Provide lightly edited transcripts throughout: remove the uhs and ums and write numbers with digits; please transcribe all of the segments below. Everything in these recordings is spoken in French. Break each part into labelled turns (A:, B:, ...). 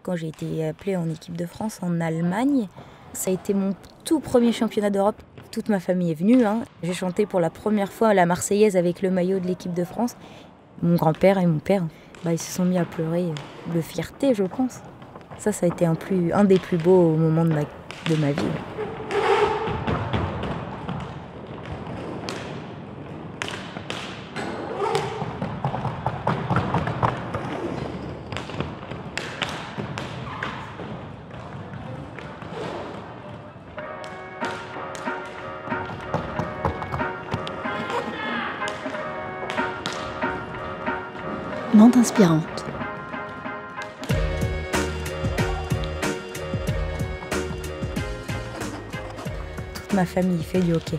A: quand j'ai été appelée en équipe de France en Allemagne. Ça a été mon tout premier championnat d'Europe. Toute ma famille est venue. J'ai chanté pour la première fois la Marseillaise avec le maillot de l'équipe de France. Mon grand-père et mon père, ils se sont mis à pleurer de fierté, je pense. Ça a été un des plus beaux moments de ma vie.
B: Nantes inspirante.
A: Toute ma famille fait du hockey.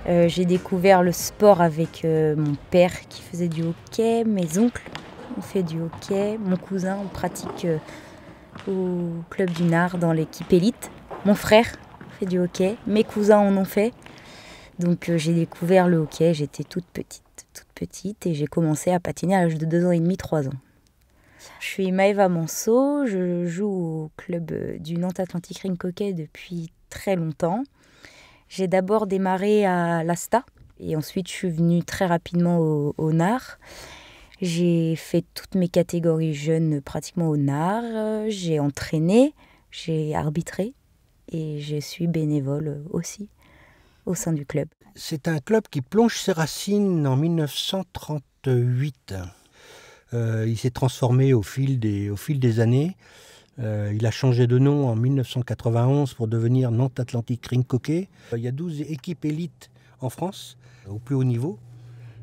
A: J'ai découvert le sport avec mon père qui faisait du hockey, mes oncles ont fait du hockey, mon cousin on pratique au club du Nard dans l'équipe élite, mon frère fait du hockey, mes cousins en ont fait. Donc j'ai découvert le hockey, j'étais toute petite et j'ai commencé à patiner à l'âge de 2 ans et demi, 3 ans. Je suis Maëva Manceau, je joue au club du Nantes Atlantic Rink Hockey depuis très longtemps. J'ai d'abord démarré à l'Asta et ensuite je suis venue très rapidement au Nard. J'ai fait toutes mes catégories jeunes pratiquement au Nard, j'ai entraîné, j'ai arbitré et je suis bénévole aussi au sein du club.
C: C'est un club qui plonge ses racines en 1938. Il s'est transformé au fil des années. Il a changé de nom en 1991 pour devenir Nantes Atlantic Rink Hockey. Il y a 12 équipes élites en France, au plus haut niveau.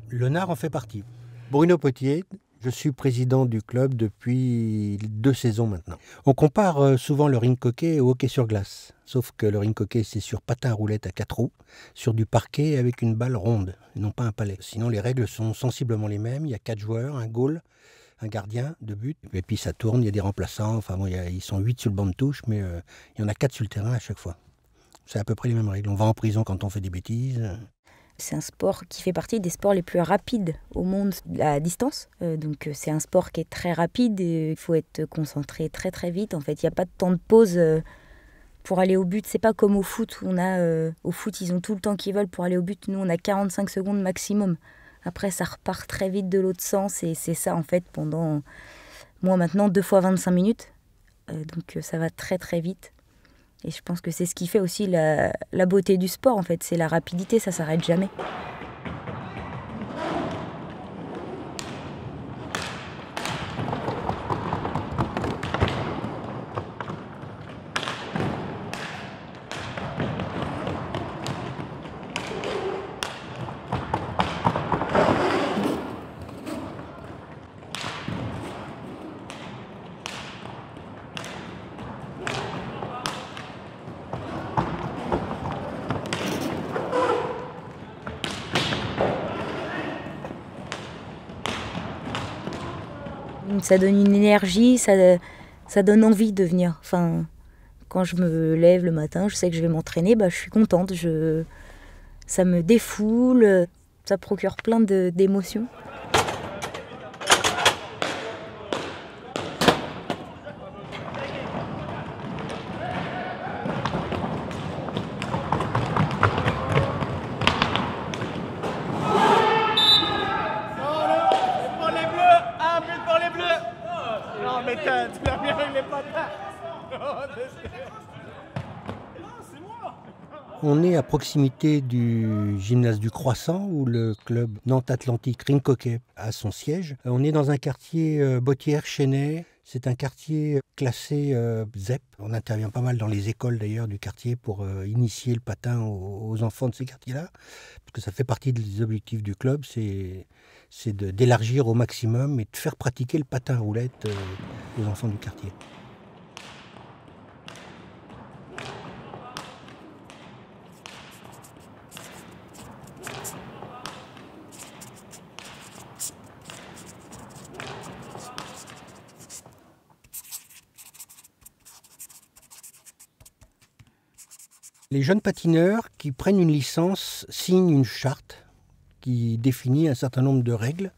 C: Le Nard en fait partie. Bruno Potier, je suis président du club depuis 2 saisons maintenant. On compare souvent le rink hockey au hockey sur glace. Sauf que le rink hockey, c'est sur patin à roulettes à 4 roues, sur du parquet avec une balle ronde, et non pas un palet. Sinon, les règles sont sensiblement les mêmes. Il y a 4 joueurs, un goal, un gardien de but. Et puis ça tourne, il y a des remplaçants. Enfin bon, ils sont 8 sur le banc de touche, mais il y en a 4 sur le terrain à chaque fois. C'est à peu près les mêmes règles. On va en prison quand on fait des bêtises.
A: C'est un sport qui fait partie des sports les plus rapides au monde à distance. Donc c'est un sport qui est très rapide. Il faut être concentré très très vite. En fait, il n'y a pas de temps de pause pour aller au but. C'est pas comme au foot. Au foot, ils ont tout le temps qu'ils veulent pour aller au but. Nous, on a 45 secondes maximum. Après, ça repart très vite de l'autre sens. Et c'est ça, en fait, pendant, moi maintenant, 2 fois 25 minutes. Donc ça va très très vite. Et je pense que c'est ce qui fait aussi la beauté du sport, en fait. C'est la rapidité, ça s'arrête jamais. Ça donne une énergie, ça donne envie de venir. Enfin, quand je me lève le matin, je sais que je vais m'entraîner, je suis contente. Ça me défoule, ça procure plein d'émotions.
C: On est à proximité du gymnase du Croissant où le club Nantes Atlantic Rink Hockey a son siège. On est dans un quartier Bottières-Chesnay. C'est un quartier classé ZEP. On intervient pas mal dans les écoles d'ailleurs du quartier pour initier le patin aux enfants de ces quartiers-là. Parce que ça fait partie des objectifs du club, c'est d'élargir au maximum et de faire pratiquer le patin à roulettes aux enfants du quartier. Les jeunes patineurs qui prennent une licence signent une charte qui définit un certain nombre de règles,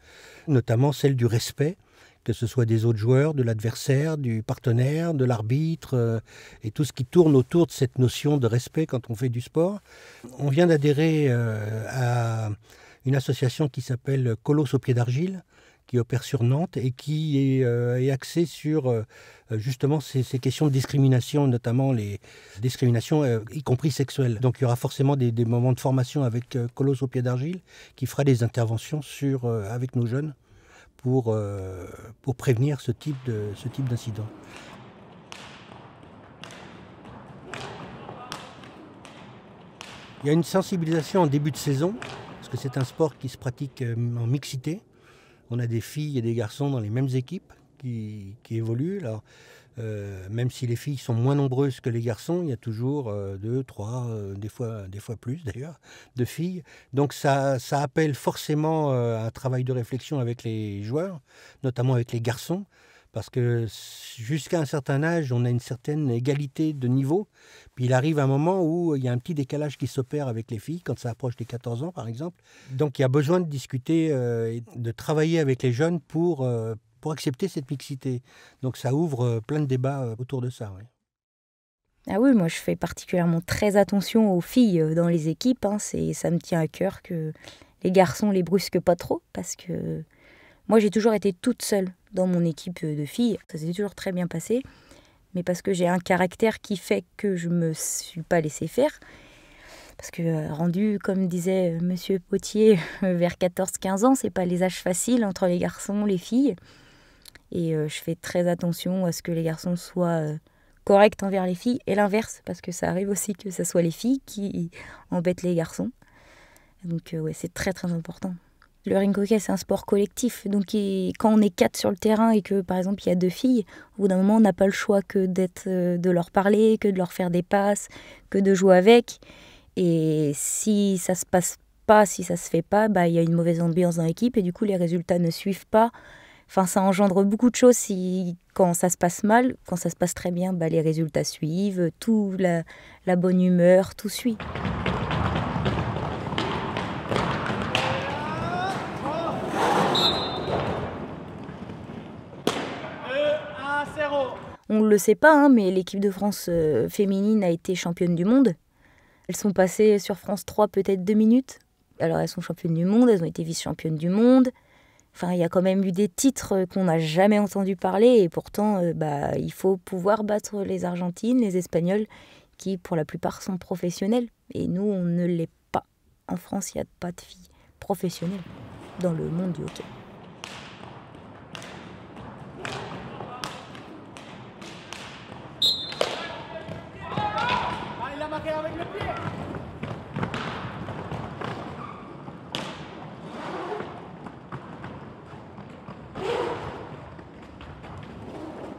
C: notamment celle du respect, que ce soit des autres joueurs, de l'adversaire, du partenaire, de l'arbitre, et tout ce qui tourne autour de cette notion de respect quand on fait du sport. On vient d'adhérer à une association qui s'appelle Colosse au pied d'argile, qui opère sur Nantes et qui est axée sur justement ces questions de discrimination, notamment les discriminations y compris sexuelles. Donc il y aura forcément des moments de formation avec Colosse au pied d'argile qui fera des interventions avec nos jeunes pour prévenir ce type d'incident. Il y a une sensibilisation en début de saison, parce que c'est un sport qui se pratique en mixité. On a des filles et des garçons dans les mêmes équipes qui évoluent. Alors, même si les filles sont moins nombreuses que les garçons, il y a toujours 2, 3, des fois plus d'ailleurs, de filles. Donc ça appelle forcément un travail de réflexion avec les joueurs, notamment avec les garçons, parce que jusqu'à un certain âge, on a une certaine égalité de niveau. Puis il arrive un moment où il y a un petit décalage qui s'opère avec les filles, quand ça approche des 14 ans par exemple. Donc il y a besoin de discuter et de travailler avec les jeunes pour accepter cette mixité. Donc ça ouvre plein de débats autour de ça. Oui.
A: Ah oui, moi je fais particulièrement très attention aux filles dans les équipes. Ça me tient à cœur que les garçons les brusquent pas trop, parce que moi j'ai toujours été toute seule dans mon équipe de filles. Ça s'est toujours très bien passé, mais parce que j'ai un caractère qui fait que je me suis pas laissée faire. Parce que rendu, comme disait Monsieur Potier, vers 14-15 ans, c'est pas les âges faciles entre les garçons, les filles. Et je fais très attention à ce que les garçons soient corrects envers les filles, et l'inverse, parce que ça arrive aussi que ce soit les filles qui embêtent les garçons. Donc ouais, c'est très très important. Le rink hockey, c'est un sport collectif. Donc quand on est 4 sur le terrain et que, par exemple, il y a 2 filles, au bout d'un moment, on n'a pas le choix que de leur parler, que de leur faire des passes, que de jouer avec. Et si ça se passe pas, si ça se fait pas, il y a une mauvaise ambiance dans l'équipe et du coup, les résultats ne suivent pas. Enfin, ça engendre beaucoup de choses quand ça se passe mal. Quand ça se passe très bien, les résultats suivent, la bonne humeur, tout suit. On ne le sait pas, mais l'équipe de France féminine a été championne du monde. Elles sont passées sur France 3 peut-être 2 minutes. Alors elles sont championnes du monde, elles ont été vice-championnes du monde. Enfin, il y a quand même eu des titres qu'on n'a jamais entendu parler. Et pourtant, il faut pouvoir battre les Argentines, les Espagnols, qui pour la plupart sont professionnels. Et nous, on ne l'est pas. En France, il n'y a pas de filles professionnelles dans le monde du hockey.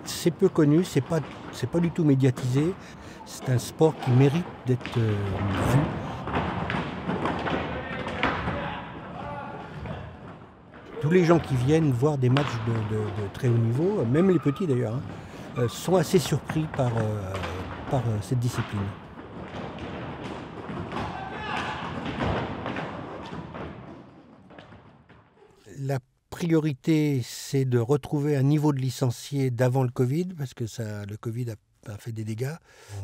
C: C'est peu connu, c'est pas du tout médiatisé. C'est un sport qui mérite d'être vu. Tous les gens qui viennent voir des matchs de très haut niveau, même les petits d'ailleurs, sont assez surpris par cette discipline. La priorité, c'est de retrouver un niveau de licenciés d'avant le Covid, parce que le Covid a fait des dégâts.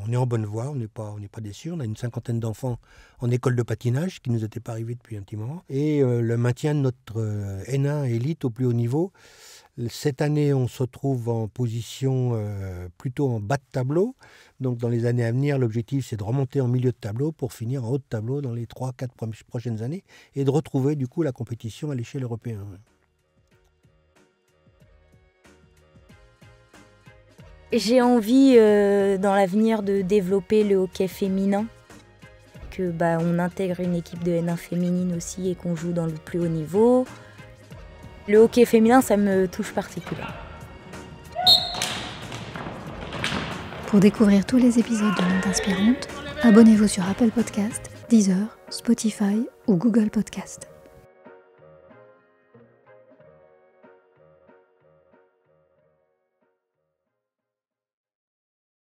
C: On est en bonne voie, on n'est pas déçus. On a une 50aine d'enfants en école de patinage, qui ne nous était pas arrivé depuis un petit moment. Et le maintien de notre N1 élite au plus haut niveau. Cette année, on se retrouve en position plutôt en bas de tableau. Donc dans les années à venir, l'objectif, c'est de remonter en milieu de tableau pour finir en haut de tableau dans les 3-4 prochaines années et de retrouver du coup la compétition à l'échelle européenne.
A: J'ai envie dans l'avenir de développer le hockey féminin, que on intègre une équipe de N1 féminine aussi et qu'on joue dans le plus haut niveau. Le hockey féminin, ça me touche particulièrement.
B: Pour découvrir tous les épisodes de Nantes Inspirante, abonnez-vous sur Apple Podcast, Deezer, Spotify ou Google Podcast.